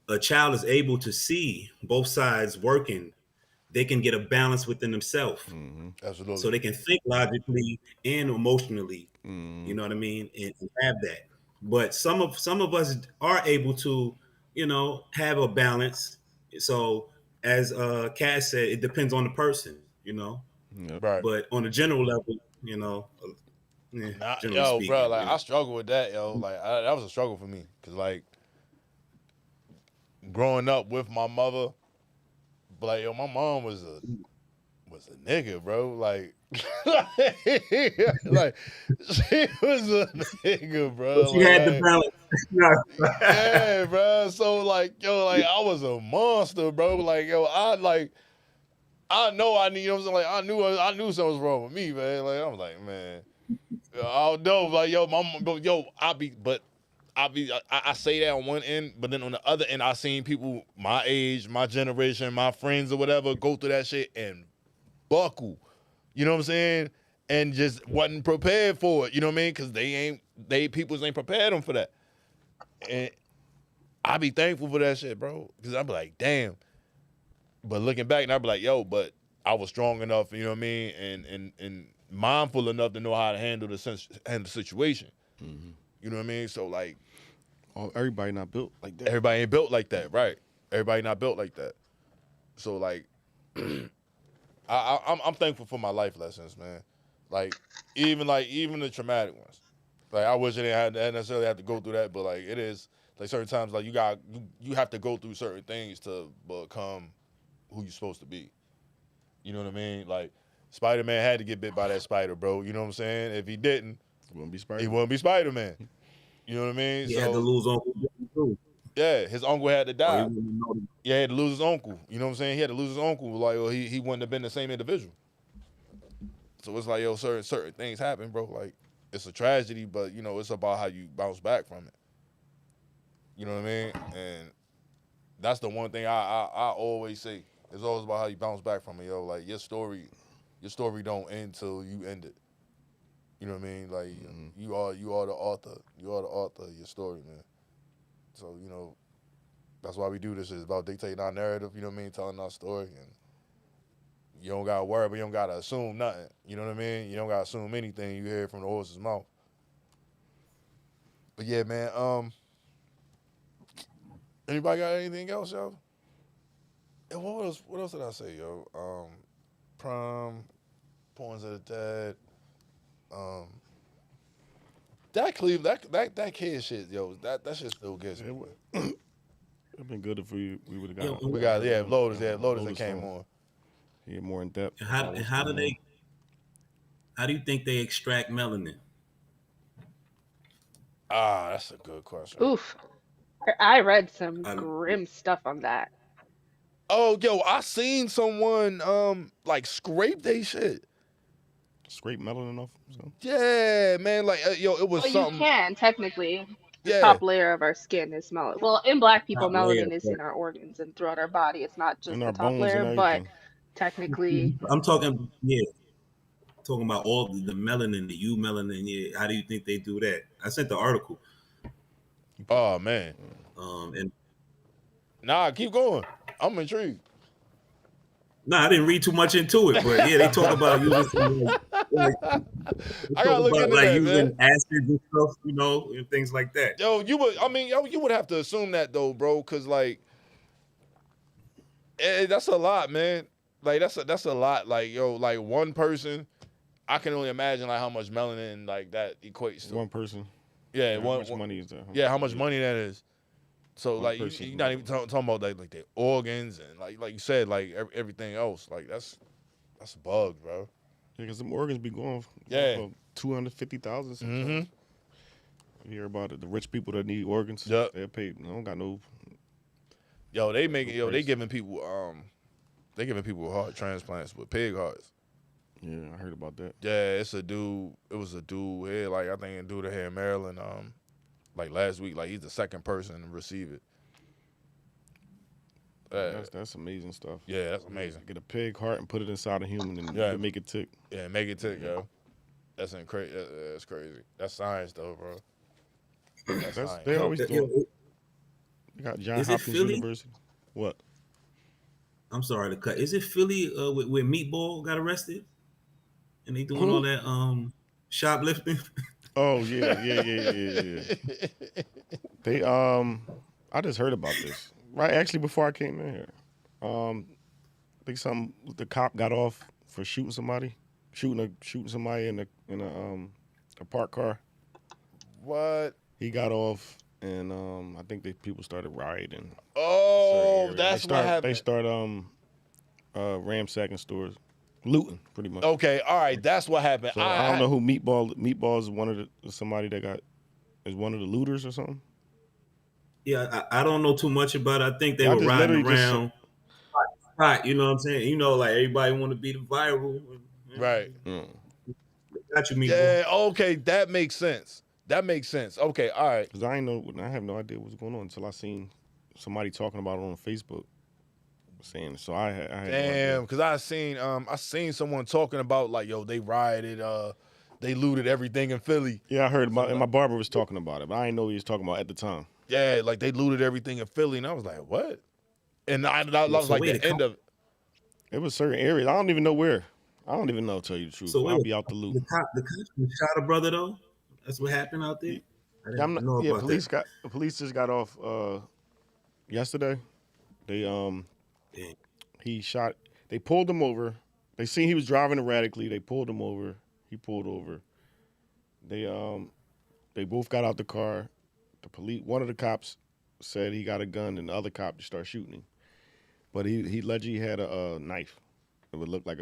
a child is able to see both sides working, they can get a balance within themselves. Absolutely. So they can think logically and emotionally. You know what I mean, and have that. But some of us are able to, have a balance. So as Cass said, it depends on the person. Right. But on a general level, generally Yo, bro, speaking, like I struggle with that, yo. Like that was a struggle for me, cause like growing up with my mother, but like yo, my mom was a nigga, bro. Like, like she was a nigga, bro. she had the balance. Yeah, bro. So like, yo, like I was a monster, bro. Like, yo, I know I need, you know what I'm saying? Like I knew something was wrong with me, man. Like I was like, man, I don't know, like yo, I say that on one end, but then on the other end, I seen people my age, my generation, my friends or whatever go through that shit and buckle. You know what I'm saying? And just wasn't prepared for it. You know what I mean? Because peoples ain't prepared them for that. And I be thankful for that shit, bro. Because I be like, damn. But looking back, and I be like, yo, but I was strong enough, you know what I mean, and mindful enough to know how to handle the situation. You know what I mean? So like, everybody not built like that. Everybody ain't built like that, right? Everybody not built like that. So like, I'm thankful for my life lessons, man. Like even the traumatic ones. Like I wish I didn't necessarily have to go through that, but like it is like certain times like you have to go through certain things to become who you're supposed to be. You know what I mean? Like Spider-Man had to get bit by that spider, bro. You know what I'm saying? If he didn't, He wouldn't be Spider. He wouldn't be Spider-Man. You know what I mean? He had to lose Uncle too. Yeah, his uncle had to die. He had to lose his uncle. You know what I'm saying? He had to lose his uncle. Like, well, he wouldn't have been the same individual. So it's like, yo, certain things happen, bro. Like, it's a tragedy, but, you know, it's about how you bounce back from it. You know what I mean? And that's the one thing I always say. It's always about how you bounce back from it, yo. Like, your story don't end till you end it. You know what I mean? Like, you are the author. You are the author of your story, man. So, you know, that's why we do this. It's about dictating our narrative, you know what I mean? Telling our story. And you don't got to worry, but you don't got to assume nothing. You know what I mean? You don't got to assume anything you hear from the horse's mouth. But yeah, man, anybody got anything else, yo? And what else did I say, yo? Prom, Points of the Dead, that kid shit, yo, that shit still gets me. It'd been good if we would have got. We got Lotus that came on. Yeah, more in depth. How do you think they extract melanin? That's a good question. Oof, I read some grim stuff on that. Oh, yo, I seen someone like scrape they shit. Scrape melanin off? So. Yeah, man. Like, yo, it was something. You can, technically. The top layer of our skin is melanin. Well, in Black people, melanin is in our organs and throughout our body. It's not just the top layer, but technically. I'm talking about all the melanin, the U melanin. Yeah. How do you think they do that? I sent the article. Oh, man. And nah, keep going. I'm intrigued. I didn't read too much into it, but yeah, they talk about using I gotta look into that, using acids and stuff, you know, and things like that. Yo, you would have to assume that though, bro, because like, that's a lot, man. Like that's a lot. Like, yo, like one person, I can only imagine like how much melanin like that equates to. One person. Yeah, how much money is that? Yeah, how much money that is. So like you're not even talking about like their organs and like you said, like everything else. Like that's bugged, bro. Yeah, because some organs be going for 250,000. Mm-hmm. You hear about it, the rich people that need organs. Yep. They're paid. They don't got no. Yo, they giving people heart transplants with pig hearts. Yeah, I heard about that. Yeah, it was a dude here, like I think a dude here in Maryland, like last week, like he's the second person to receive it. That's amazing stuff. Yeah, that's amazing. Get a pig heart and put it inside a human and you can make it tick. Yeah, make it tick, yo. That's crazy. That's crazy. That's science, though, bro. That's science. They always do. You got Johns Hopkins University. What? I'm sorry to cut. Is it Philly where Meatball got arrested? And they doing all that shoplifting? Oh, yeah. They I just heard about this. Right, actually before I came in here. I think the cop got off for shooting somebody in a parked car. What? He got off and I think people started rioting. Oh, that's what happened. They start ransacking stores, looting pretty much. Okay, all right, that's what happened. So I don't know who Meatball is one of one of the looters or something. Yeah, I don't know too much about it. I think they were riding around. You know what I'm saying? You know, like everybody want to be the viral. Right. Got you, Meatball. Yeah, okay, that makes sense. Okay, all right. Because I have no idea what's going on until I seen somebody talking about it on Facebook. Saying so, I had damn, because I seen someone talking about like, yo, they rioted, they looted everything in Philly. Yeah, I heard and my barber was talking about it, but I didn't know what he was talking about at the time. Yeah, like they looted everything in Philly, and I was like, what? And I was like the end of. It was certain areas. I don't even know where. I don't even know, to tell you the truth. So I'll be out the loop. The cop shot a brother though. That's what happened out there. Police just got off yesterday. They They pulled him over. They seen he was driving erratically. They pulled him over. He pulled over. They both got out the car. One of the cops said he got a gun, and the other cop just started shooting him. But he allegedly had a knife. It would look like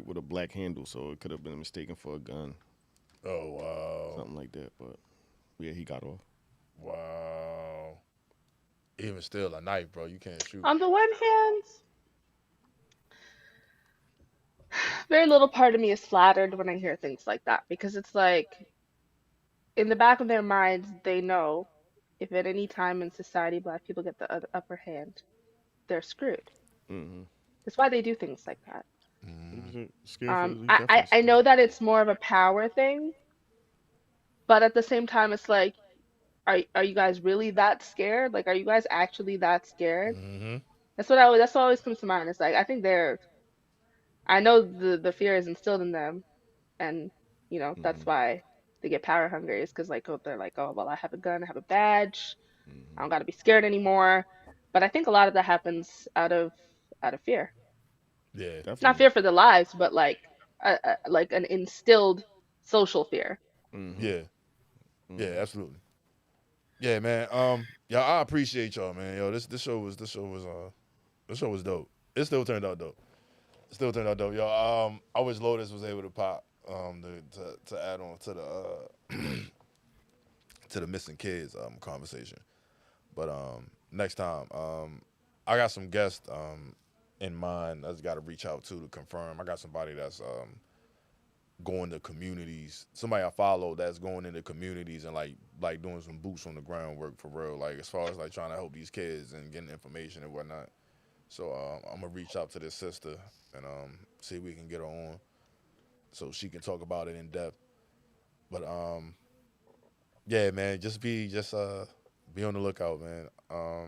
with a black handle, so it could have been mistaken for a gun. Oh wow. Something like that. But yeah, he got off. Wow. Even still, a knife, bro. You can't shoot. On the one hand, very little part of me is flattered when I hear things like that, because it's like, in the back of their minds, they know if at any time in society Black people get the upper hand, they're screwed. Mm-hmm. That's why they do things like that. Mm-hmm. I know that it's more of a power thing, but at the same time, it's like, are you guys really that scared? Like, are you guys actually that scared? Mm-hmm. That's what always comes to mind. It's like, I think I know the fear is instilled in them, and that's why they get power hungry, is because they're like, oh well, I have a gun, I have a badge, I don't got to be scared anymore. But I think a lot of that happens out of fear. Yeah, definitely. Not fear for their lives, but like an instilled social fear. Mm-hmm. Yeah, yeah, absolutely. Yeah, man. I appreciate y'all, man. Yo, this show was dope. It still turned out dope. Yo, I wish Lotus was able to pop to add on to the to the missing kids conversation. But next time, I got some guests in mind. I just got to reach out to confirm. I got somebody that's going to communities. Somebody I follow that's going into communities and like doing some boots on the ground work for real. Like as far as like trying to help these kids and getting information and whatnot. So I'm gonna reach out to this sister and see if we can get her on so she can talk about it in depth. But yeah, man, just be on the lookout, man. I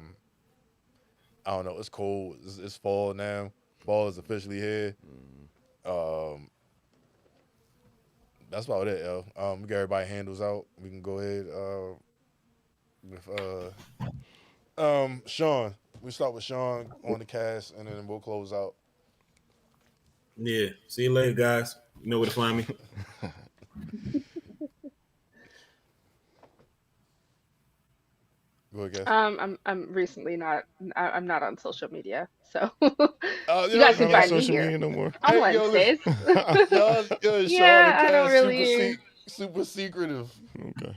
don't know. It's cold. It's fall now. Fall is officially here. That's about it, yo. We got everybody handles out. We can go ahead with Sean. We start with Sean on the cast, and then we'll close out. Yeah. See you later, guys. You know where to find me. Go ahead, guys. I'm recently not. I'm not on social media, so you guys can find me here no more. on Wednesdays. Yeah, I don't really. Super secretive. Okay.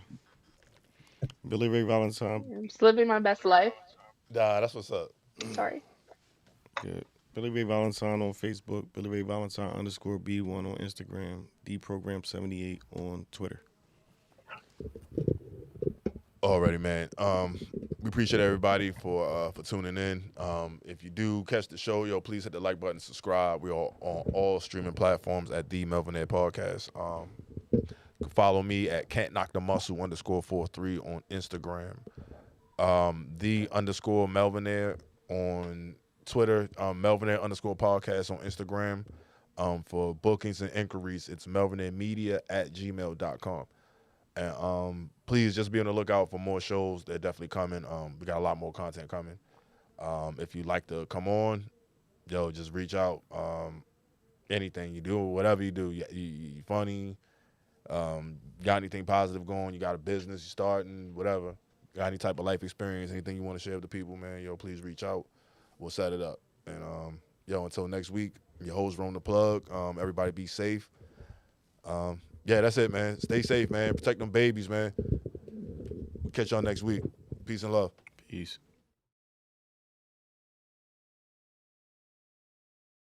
Billy Ray Valentine. I'm just living my best life. Nah, that's what's up. Sorry. Good. Billy Ray Valentine on Facebook. Billy Ray Valentine _B1 on Instagram. DProgram78 on Twitter. Alrighty, man. we appreciate everybody for tuning in. If you do catch the show, please hit the like button, subscribe. We are on all streaming platforms at the Melvinaire Podcast. You can follow me at can't_knock_the_muscle_43 on Instagram. The_Melvinaire on Twitter. Melvinaire_podcast on Instagram. For bookings and inquiries, it's melvinairemedia@gmail.com. And please just be on the lookout for more shows. They're definitely coming. We got a lot more content coming. If you'd like to come on, just reach out. Anything you do, whatever you do, you funny, got anything positive going, you got a business you starting, whatever, got any type of life experience, anything you want to share with the people, man, please reach out. We'll set it up. And until next week, your host Roam the Plug. Everybody be safe. That's it, man. Stay safe, man. Protect them babies, man. We'll catch y'all next week. Peace and love. Peace.